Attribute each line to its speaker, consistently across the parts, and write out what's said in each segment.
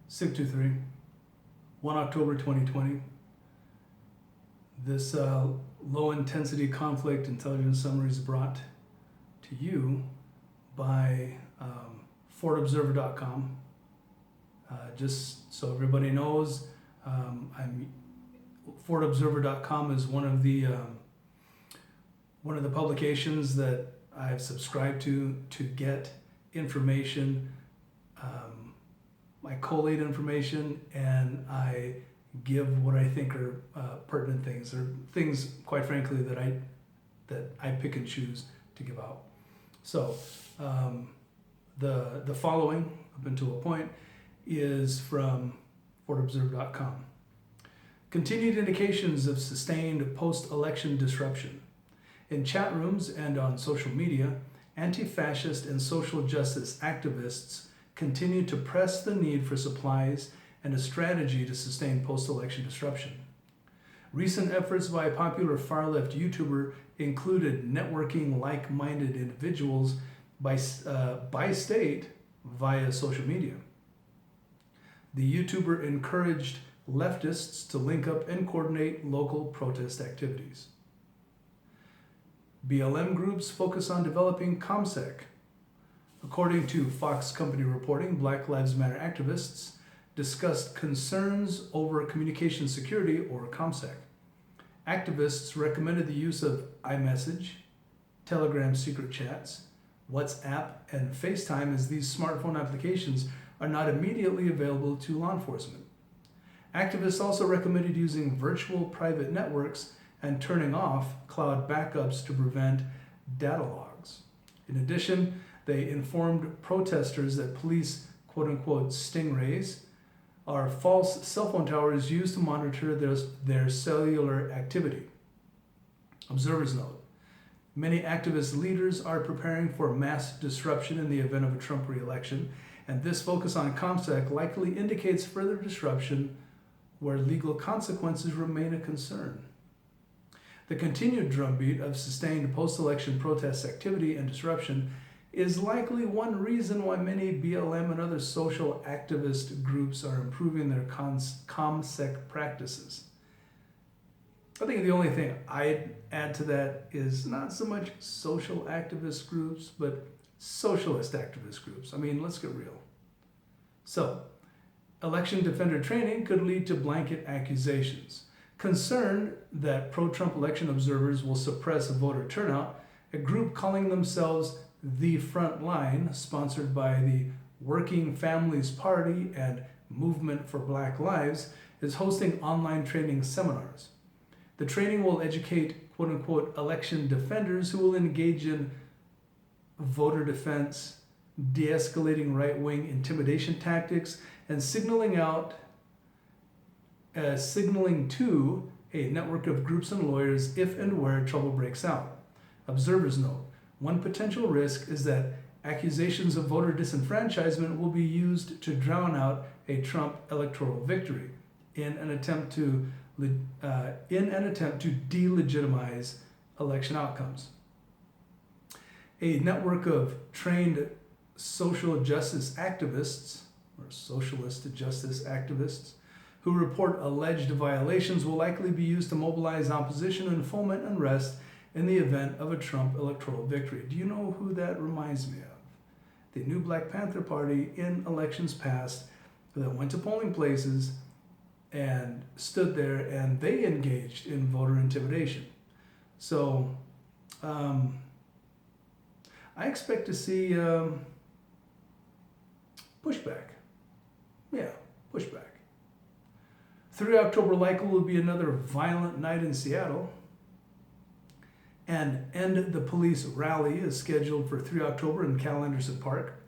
Speaker 1: 623, 1 October 2020. This low intensity conflict intelligence summary is brought to you by FortObserver.com. Just so everybody knows, FortObserver.com is one of the publications that I've subscribed to get information. I collate information and I give what I think are pertinent things, or things, quite frankly, that I pick and choose to give out. So the following, up until a point, is from FortObserver.com. Continued indications of sustained post-election disruption. In chat rooms and on social media, anti-fascist and social justice activists continue to press the need for supplies and a strategy to sustain post-election disruption. Recent efforts by a popular far-left YouTuber included networking like-minded individuals by state via social media. The YouTuber encouraged leftists to link up and coordinate local protest activities. BLM groups focus on developing ComSec. According to Fox Company reporting, Black Lives Matter activists discussed concerns over communication security, or ComSec. Activists recommended the use of iMessage, Telegram secret chats, WhatsApp, and FaceTime, as these smartphone applications are not immediately available to law enforcement. Activists also recommended using virtual private networks and turning off cloud backups to prevent data logs. In addition, they informed protesters that police, quote-unquote, stingrays, are false cell phone towers used to monitor their cellular activity. Observers note, many activist leaders are preparing for mass disruption in the event of a Trump re-election, and this focus on ComSec likely indicates further disruption where legal consequences remain a concern. The continued drumbeat of sustained post-election protest activity and disruption is likely one reason why many BLM and other social activist groups are improving their ComSec practices. I think the only thing I'd add to that is not so much social activist groups, but socialist activist groups. I mean, let's get real. So, election defender training could lead to blanket accusations. Concerned that pro-Trump election observers will suppress voter turnout, a group calling themselves The Front Line, sponsored by the Working Families Party and Movement for Black Lives, is hosting online training seminars. The training will educate, quote-unquote, election defenders who will engage in voter defense, de-escalating right-wing intimidation tactics, and signaling to a network of groups and lawyers if and where trouble breaks out. Observers note, one potential risk is that accusations of voter disenfranchisement will be used to drown out a Trump electoral victory in an attempt to delegitimize election outcomes. A network of trained social justice activists, or socialist justice activists, who report alleged violations will likely be used to mobilize opposition and foment unrest in the event of a Trump electoral victory. Do you know who that reminds me of? The new Black Panther Party in elections past that went to polling places and stood there, and they engaged in voter intimidation. So I expect to see pushback. Yeah, pushback. 3 October likely will be another violent night in Seattle. An End the Police rally is scheduled for 3 October in Cal Anderson Park.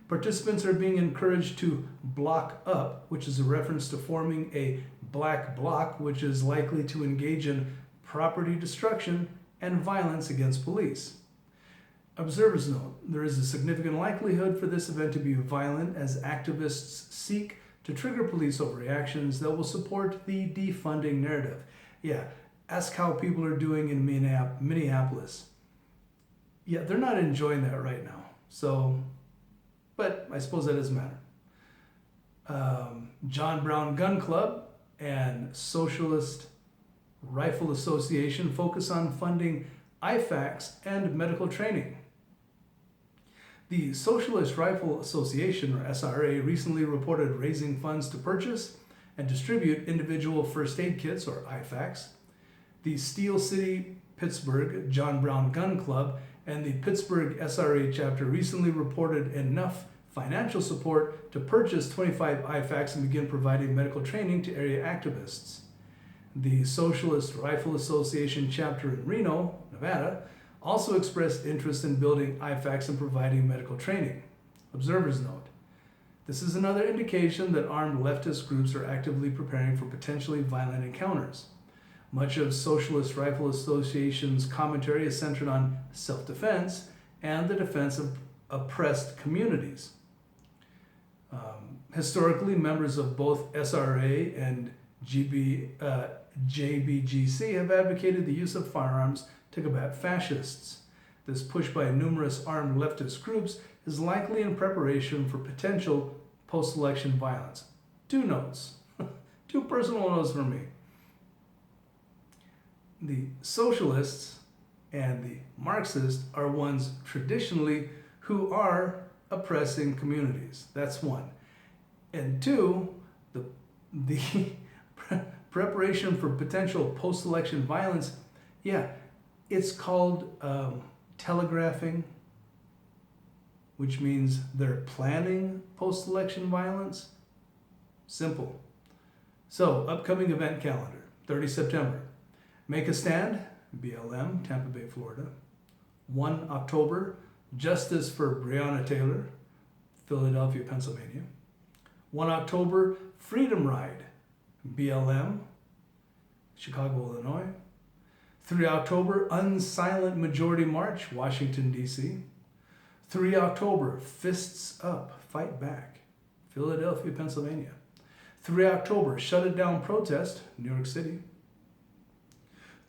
Speaker 1: Participants are being encouraged to block up, which is a reference to forming a black bloc, which is likely to engage in property destruction and violence against police. Observers note, there is a significant likelihood for this event to be violent as activists seek to trigger police overreactions that will support the defunding narrative. Yeah, ask how people are doing in Minneapolis. Yeah, they're not enjoying that right now. So, but I suppose that doesn't matter. John Brown Gun Club and Socialist Rifle Association focus on funding IFACs and medical training. The Socialist Rifle Association, or SRA, recently reported raising funds to purchase and distribute individual first aid kits, or IFACs. The Steel City Pittsburgh John Brown Gun Club and the Pittsburgh SRA chapter recently reported enough financial support to purchase 25 IFACs and begin providing medical training to area activists. The Socialist Rifle Association chapter in Reno, Nevada, also expressed interest in building IFACs and providing medical training. Observers note, this is another indication that armed leftist groups are actively preparing for potentially violent encounters. Much of Socialist Rifle Association's commentary is centered on self-defense and the defense of oppressed communities. Historically, members of both SRA and JBGC have advocated the use of firearms to combat fascists. This push by numerous armed leftist groups is likely in preparation for potential post-election violence. 2 notes, 2 personal notes from me. The socialists and the Marxists are ones traditionally who are oppressing communities. That's 1. And 2, the preparation for potential post-election violence, it's called telegraphing, which means they're planning post-election violence. Simple. So, upcoming event calendar, 30 September. Make a Stand, BLM, Tampa Bay, Florida. 1 October, Justice for Breonna Taylor, Philadelphia, Pennsylvania. 1 October, Freedom Ride, BLM, Chicago, Illinois. 3 October, Unsilent Majority March, Washington, D.C. 3 October, Fists Up, Fight Back, Philadelphia, Pennsylvania. 3 October, Shut It Down Protest, New York City.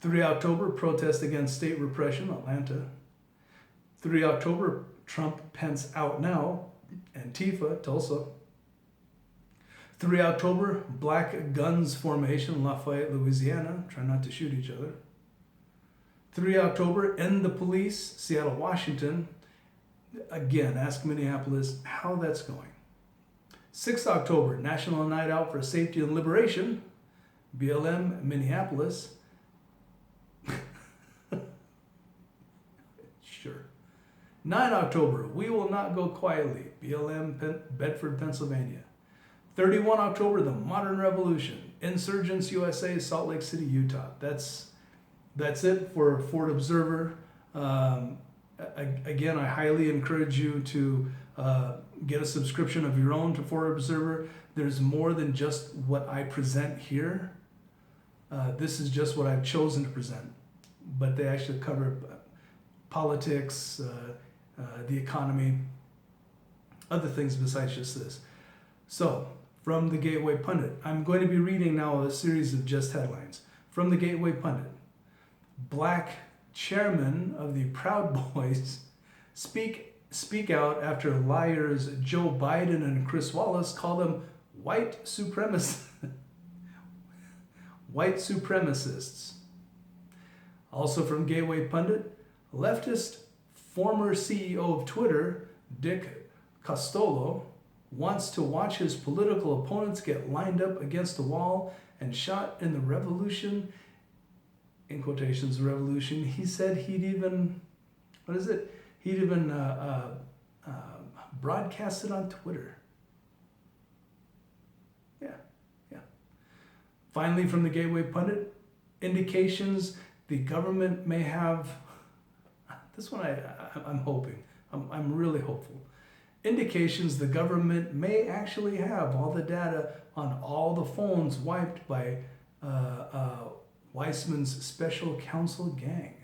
Speaker 1: 3 October, Protest Against State Repression, Atlanta. 3 October, Trump Pence Out Now, Antifa, Tulsa. 3 October, Black Guns Formation, Lafayette, Louisiana. Try not to shoot each other. 3 October, End the Police, Seattle, Washington. Again, ask Minneapolis how that's going. 6 October, National Night Out for Safety and Liberation, BLM, Minneapolis. Sure. 9 October, We Will Not Go Quietly, BLM, Bedford, Pennsylvania. 31 October, The Modern Revolution, Insurgents USA, Salt Lake City, Utah. That's it for Fort Observer. Again, I highly encourage you to get a subscription of your own to Fort Observer. There's more than just what I present here. This is just what I've chosen to present, but they actually cover politics, the economy, other things besides just this. So, from the Gateway Pundit, I'm going to be reading now a series of just headlines. From the Gateway Pundit, Black chairman of the Proud Boys speak out after liars Joe Biden and Chris Wallace call them white supremacists. White supremacists. Also from Gateway Pundit, leftist former CEO of Twitter, Dick Costolo, wants to watch his political opponents get lined up against the wall and shot in the revolution, in quotations, revolution. He said he'd even, broadcast it on Twitter. Yeah. Finally, from the Gateway Pundit, indications the government may have, this one I'm hoping, I'm really hopeful. Indications the government may actually have all the data on all the phones wiped by Weissman's special counsel gang.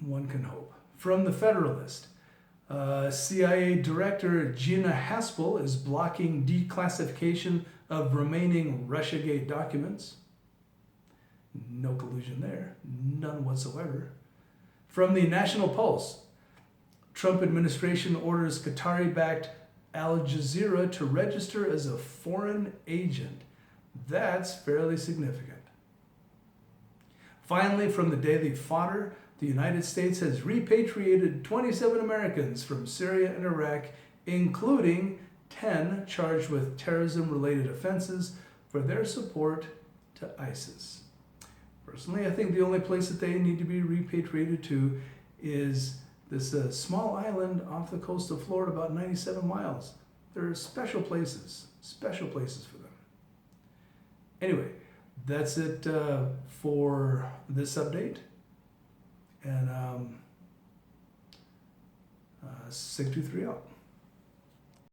Speaker 1: One can hope. From the Federalist, CIA Director Gina Haspel is blocking declassification of remaining Russiagate documents. No collusion there, none whatsoever. From the National Pulse, Trump administration orders Qatari-backed Al Jazeera to register as a foreign agent. That's fairly significant. Finally, from the Daily Fodder, the United States has repatriated 27 Americans from Syria and Iraq, including 10 charged with terrorism-related offenses for their support to ISIS. Personally, I think the only place that they need to be repatriated to is this small island off the coast of Florida, about 97 miles. There are special places for them. Anyway, that's it for this update. And SIG 23 out.